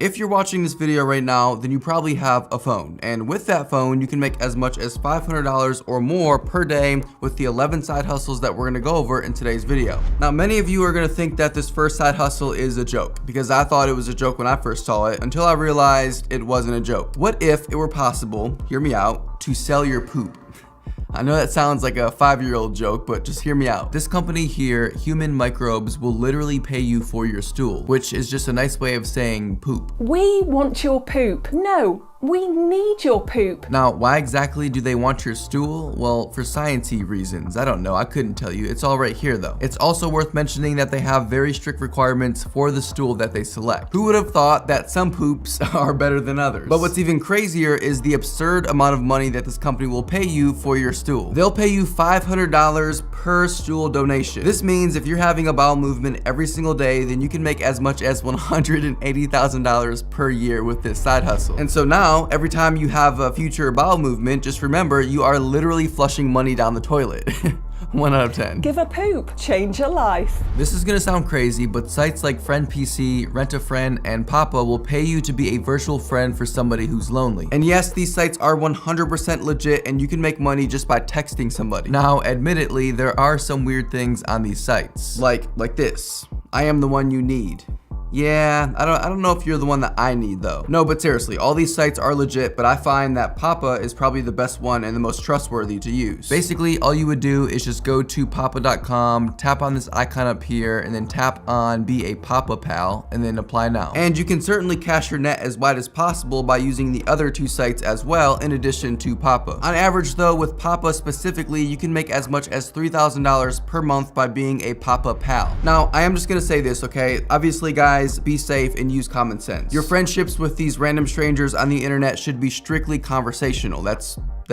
If you're watching this video right now, then you probably have a phone, and with that phone, you can make as much as $500 or more per day with the 11 side hustles that we're gonna go over in today's video. Now, many of you are gonna think that this first side hustle is a joke, because I thought it was a joke when I first saw it, until I realized it wasn't a joke. What if it were possible, hear me out, to sell your poop? I know that sounds like a 5-year-old joke, but just hear me out. This company here, Human Microbes, will literally pay you for your stool, which is just a nice way of saying poop. We want your poop. No, we need your poop. Now, why exactly do they want your stool? Well, for sciencey reasons. I don't know, I couldn't tell you. It's all right here though. It's also worth mentioning that they have very strict requirements for the stool that they select. Who would have thought that some poops are better than others? But what's even crazier is the absurd amount of money that this company will pay you for your stool. They'll pay you $500 per stool donation. This means if you're having a bowel movement every single day, then you can make as much as $180,000 per year with this side hustle. And so now, every time you have a future bowel movement, just remember you are literally flushing money down the toilet. 1 out of 10. Give a poop, change a life. This is gonna sound crazy, but sites like FriendPC, Rent a Friend, and Papa will pay you to be a virtual friend for somebody who's lonely. And yes, these sites are 100% legit, and you can make money just by texting somebody. Now, admittedly, there are some weird things on these sites. Like this. I am the one you need. Yeah, I don't know if you're the one that I need though. No, but seriously, all these sites are legit, but I find that Papa is probably the best one and the most trustworthy to use. Basically, all you would do is just go to papa.com, tap on this icon up here, and then tap on Be a Papa Pal, and then apply now. And you can certainly cast your net as wide as possible by using the other 2 sites as well, in addition to Papa. On average though, with Papa specifically, you can make as much as $3,000 per month by being a Papa Pal. Now, I am just gonna say this, okay? Obviously, guys, be safe and use common sense. Your friendships with these random strangers on the internet should be strictly conversational. That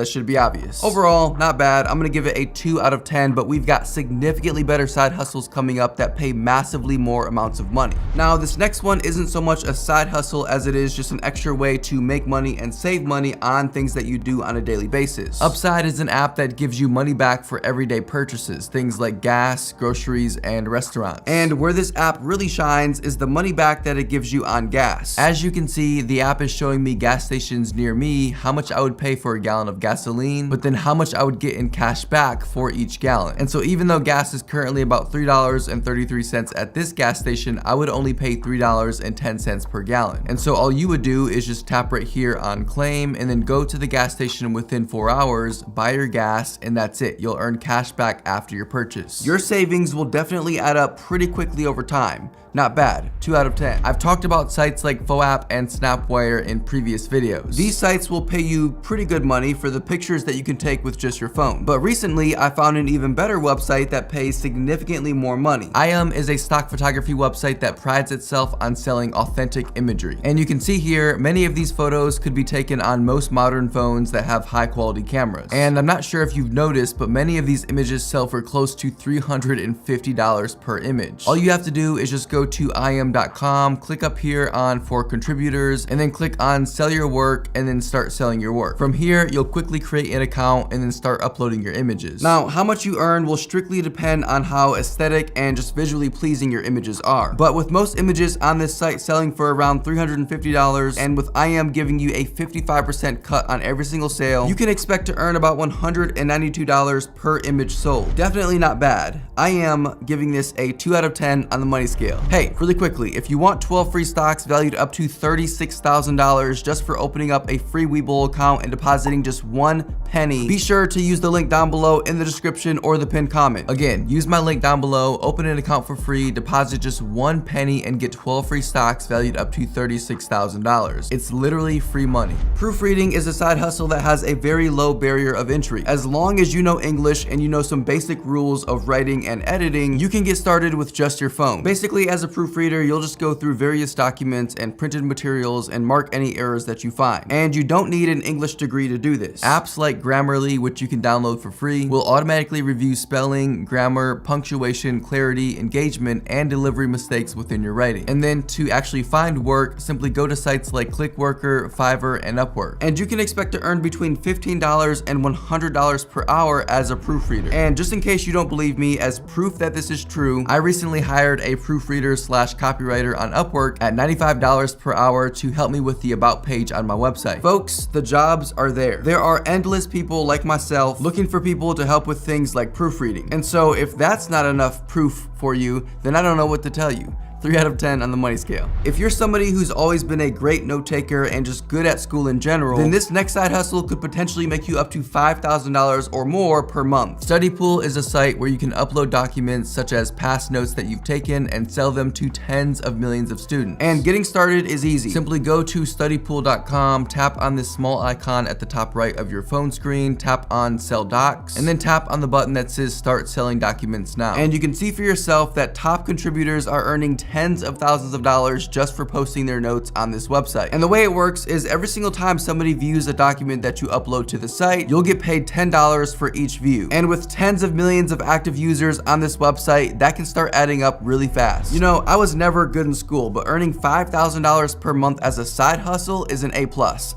should be obvious. Overall, not bad. I'm gonna give it a 2 out of 10, but we've got significantly better side hustles coming up that pay massively more amounts of money. Now, this next one isn't so much a side hustle as it is just an extra way to make money and save money on things that you do on a daily basis. Upside is an app that gives you money back for everyday purchases, things like gas, groceries, and restaurants. And where this app really shines is the money back that it gives you on gas. As you can see, the app is showing me gas stations near me, how much I would pay for a gallon of gasoline, but then how much I would get in cash back for each gallon. And so even though gas is currently about $3.33 at this gas station, I would only pay $3.10 per gallon. And so all you would do is just tap right here on claim and then go to the gas station within 4 hours, buy your gas, and that's it. You'll earn cash back after your purchase. Your savings will definitely add up pretty quickly over time. Not bad, 2 out of 10. I've talked about sites like FOAP and Snapwire in previous videos. These sites will pay you pretty good money for the pictures that you can take with just your phone. But recently, I found an even better website that pays significantly more money. IAM is a stock photography website that prides itself on selling authentic imagery. And you can see here, many of these photos could be taken on most modern phones that have high quality cameras. And I'm not sure if you've noticed, but many of these images sell for close to $350 per image. All you have to do is just go to IAM.com, click up here on for contributors, and then click on sell your work, and then start selling your work. From here, you'll quickly create an account and then start uploading your images. Now, how much you earn will strictly depend on how aesthetic and just visually pleasing your images are. But with most images on this site selling for around $350, and with IAM giving you a 55% cut on every single sale, you can expect to earn about $192 per image sold. Definitely not bad. I am giving this a 2 out of 10 on the money scale. Hey, really quickly, if you want 12 free stocks valued up to $36,000 just for opening up a free Webull account and depositing just 1 penny, be sure to use the link down below in the description or the pinned comment. Again, use my link down below, open an account for free, deposit just 1 penny, and get 12 free stocks valued up to $36,000. It's literally free money. Proofreading is a side hustle that has a very low barrier of entry. As long as you know English and you know some basic rules of writing and editing, you can get started with just your phone. Basically, as a proofreader, you'll just go through various documents and printed materials and mark any errors that you find. And you don't need an English degree to do this. benefits. Apps like Grammarly, which you can download for free, will automatically review spelling, grammar, punctuation, clarity, engagement, and delivery mistakes within your writing. And then to actually find work, simply go to sites like Clickworker, Fiverr, and Upwork. And you can expect to earn between $15 and $100 per hour as a proofreader. And just in case you don't believe me, as proof that this is true, I recently hired a proofreader slash copywriter on Upwork at $95 per hour to help me with the about page on my website. Folks, the jobs are there. There are endless people like myself looking for people to help with things like proofreading. And so if that's not enough proof for you, then I don't know what to tell you. 3 out of 10 on the money scale. If you're somebody who's always been a great note taker and just good at school in general, then this next side hustle could potentially make you up to $5,000 or more per month. Studypool is a site where you can upload documents such as past notes that you've taken and sell them to tens of millions of students. And getting started is easy. Simply go to studypool.com, tap on this small icon at the top right of your phone screen, tap on Sell Docs, and then tap on the button that says Start Selling Documents Now. And you can see for yourself that top contributors are earning tens of thousands of dollars just for posting their notes on this website. And the way it works is every single time somebody views a document that you upload to the site, you'll get paid $10 for each view. And with tens of millions of active users on this website, that can start adding up really fast. You know, I was never good in school, but earning $5,000 per month as a side hustle is an A+.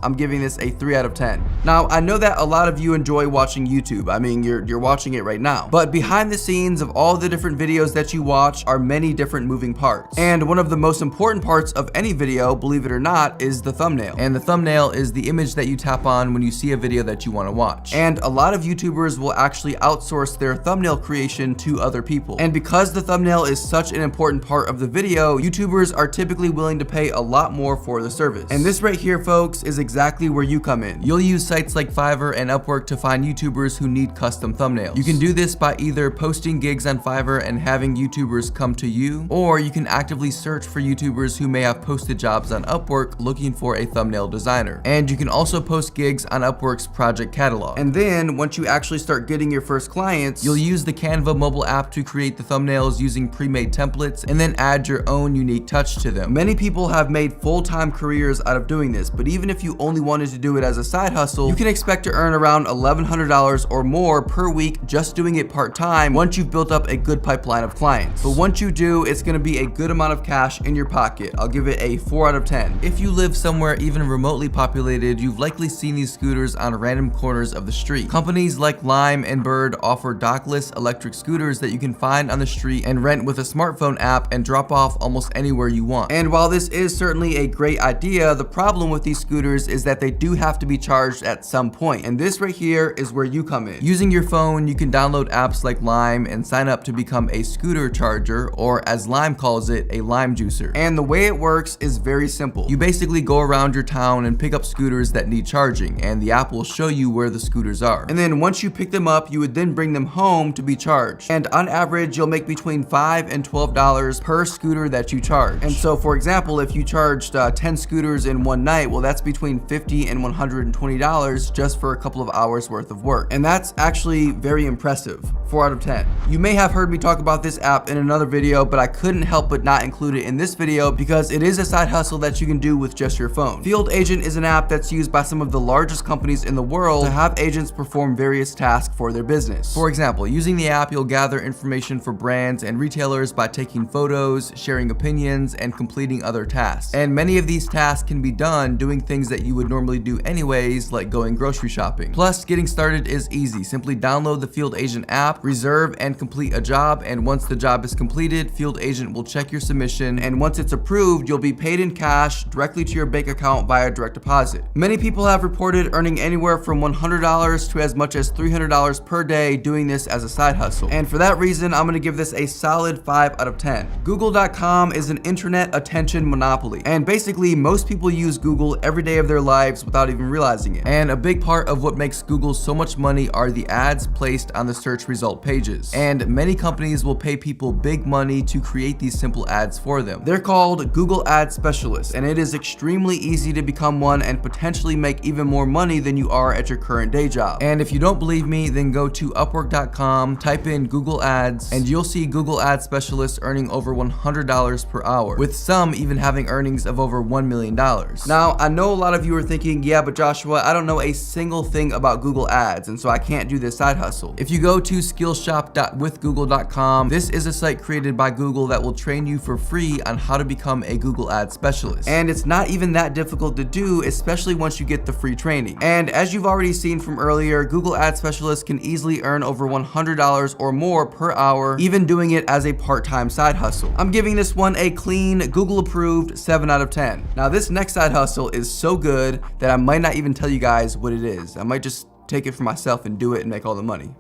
I'm giving this a 3 out of 10. Now, I know that a lot of you enjoy watching YouTube. I mean, you're watching it right now. But behind the scenes of all the different videos that you watch are many different moving parts. And one of the most important parts of any video, believe it or not, is the thumbnail. And the thumbnail is the image that you tap on when you see a video that you want to watch. And a lot of YouTubers will actually outsource their thumbnail creation to other people. And because the thumbnail is such an important part of the video, YouTubers are typically willing to pay a lot more for the service. And this right here, folks, is exactly where you come in. You'll use sites like Fiverr and Upwork to find YouTubers who need custom thumbnails. You can do this by either posting gigs on Fiverr and having YouTubers come to you, or you can actively search for YouTubers who may have posted jobs on Upwork looking for a thumbnail designer. And you can also post gigs on Upwork's project catalog. And then once you actually start getting your first clients, you'll use the Canva mobile app to create the thumbnails using pre-made templates and then add your own unique touch to them. Many people have made full-time careers out of doing this, but even if you only wanted to do it as a side hustle, you can expect to earn around $1,100 or more per week just doing it part-time once you've built up a good pipeline of clients. But once you do, it's going to be a good amount of cash in your pocket. I'll give it a 4 out of 10. If you live somewhere even remotely populated, you've likely seen these scooters on random corners of the street. Companies like Lime and Bird offer dockless electric scooters that you can find on the street and rent with a smartphone app and drop off almost anywhere you want. And while this is certainly a great idea, the problem with these scooters is that they do have to be charged at some point. And this right here is where you come in. Using your phone, you can download apps like Lime and sign up to become a scooter charger, or as Lime calls it, a lime juicer. And the way it works is very simple. You basically go around your town and pick up scooters that need charging, and the app will show you where the scooters are. And then once you pick them up, you would then bring them home to be charged. And on average, you'll make between $5 and $12 per scooter that you charge. And so for example, if you charged 10 scooters in one night, well, that's between $50 and $120 just for a couple of hours worth of work. And that's actually very impressive. 4 out of 10. You may have heard me talk about this app in another video, but I couldn't help but not include it in this video because it is a side hustle that you can do with just your phone. Field Agent is an app that's used by some of the largest companies in the world to have agents perform various tasks for their business. For example, using the app, you'll gather information for brands and retailers by taking photos, sharing opinions, and completing other tasks. And many of these tasks can be done doing things that you would normally do anyways, like going grocery shopping. Plus, getting started is easy. Simply download the Field Agent app, reserve and complete a job, and once the job is completed, Field Agent will check your submission, and once it's approved, you'll be paid in cash directly to your bank account via direct deposit. Many people have reported earning anywhere from $100 to as much as $300 per day doing this as a side hustle. And for that reason, I'm gonna give this a solid 5 out of 10. Google.com is an internet attention monopoly, and basically most people use Google every day of their lives without even realizing it. And a big part of what makes Google so much money are the ads placed on the search result pages. And many companies will pay people big money to create these simple simple ads for them. They're called Google Ad Specialists, and it is extremely easy to become one and potentially make even more money than you are at your current day job. And if you don't believe me, then go to Upwork.com, type in Google Ads, and you'll see Google Ad Specialists earning over $100 per hour, with some even having earnings of over $1 million. Now, I know a lot of you are thinking, yeah, but Joshua, I don't know a single thing about Google Ads, and so I can't do this side hustle. If you go to skillshop.withgoogle.com, this is a site created by Google that will train you for free on how to become a Google Ad Specialist. And it's not even that difficult to do, especially once you get the free training. And as you've already seen from earlier, Google Ad Specialists can easily earn over $100 or more per hour, even doing it as a part-time side hustle. I'm giving this one a clean, Google-approved 7 out of 10. Now, this next side hustle is so good that I might not even tell you guys what it is. I might just take it for myself and do it and make all the money.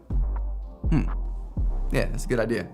Yeah, that's a good idea.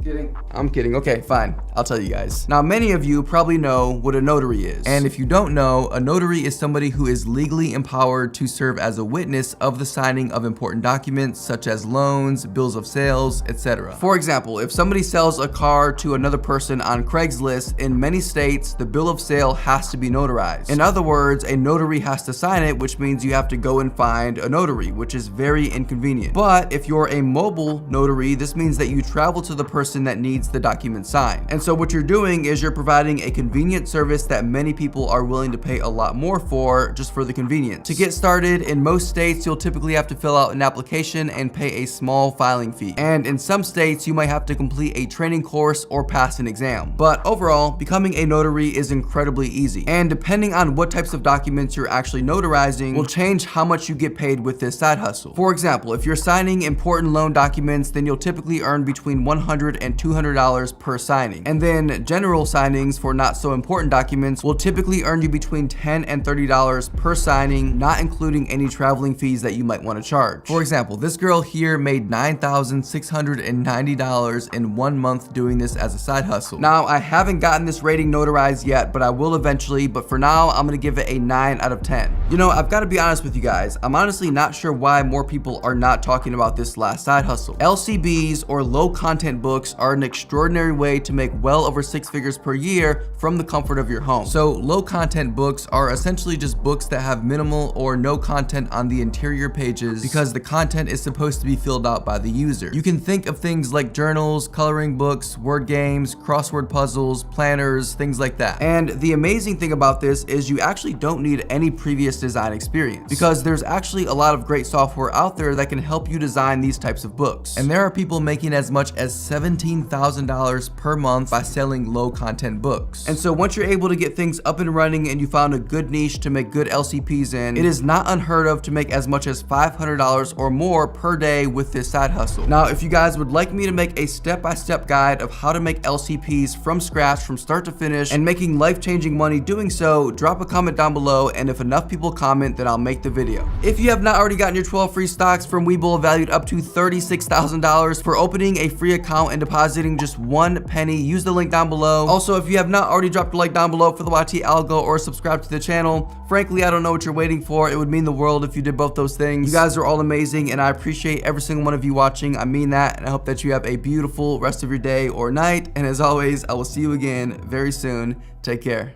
Kidding. I'm kidding. Okay, fine. I'll tell you guys. Now, many of you probably know what a notary is. And if you don't know, a notary is somebody who is legally empowered to serve as a witness of the signing of important documents such as loans, bills of sales, etc. For example, if somebody sells a car to another person on Craigslist, in many states, the bill of sale has to be notarized. In other words, a notary has to sign it, which means you have to go and find a notary, which is very inconvenient. But if you're a mobile notary, this means that you travel to the person that needs the document signed. And so what you're doing is you're providing a convenient service that many people are willing to pay a lot more for just for the convenience. To get started, in most states, you'll typically have to fill out an application and pay a small filing fee. And in some states, you might have to complete a training course or pass an exam. But overall, becoming a notary is incredibly easy. And depending on what types of documents you're actually notarizing will change how much you get paid with this side hustle. For example, if you're signing important loan documents, then you'll typically earn between $100 and $200 per signing. And then general signings for not so important documents will typically earn you between $10 and $30 per signing, not including any traveling fees that you might want to charge. For example, this girl here made $9,690 in 1 month doing this as a side hustle. Now, I haven't gotten this rating notarized yet, but I will eventually, but for now, I'm gonna give it a 9 out of 10. You know, I've got to be honest with you guys, I'm honestly not sure why more people are not talking about this last side hustle. LCBs, or low content books, are an extraordinary way to make well over 6 figures per year from the comfort of your home. So low content books are essentially just books that have minimal or no content on the interior pages because the content is supposed to be filled out by the user. You can think of things like journals, coloring books, word games, crossword puzzles, planners, things like that. And the amazing thing about this is you actually don't need any previous design experience because there's actually a lot of great software out there that can help you design these types of books. And there are people making as much as $17,000 per month by selling low content books. And so once you're able to get things up and running and you found a good niche to make good LCPs in, it is not unheard of to make as much as $500 or more per day with this side hustle. Now, if you guys would like me to make a step-by-step guide of how to make LCPs from scratch, from start to finish, and making life-changing money doing so, drop a comment down below, and if enough people comment, then I'll make the video. If you have not already gotten your 12 free stocks from Webull valued up to $36,000 for opening a free account and depositing just 1 penny, use the link down below. Also, if you have not already dropped a like down below for the YT algo or subscribe to the channel, frankly, I don't know what you're waiting for. It would mean the world if you did both those things. You guys are all amazing, and I appreciate every single one of you watching. I mean that, and I hope that you have a beautiful rest of your day or night. And as always, I will see you again very soon. Take care.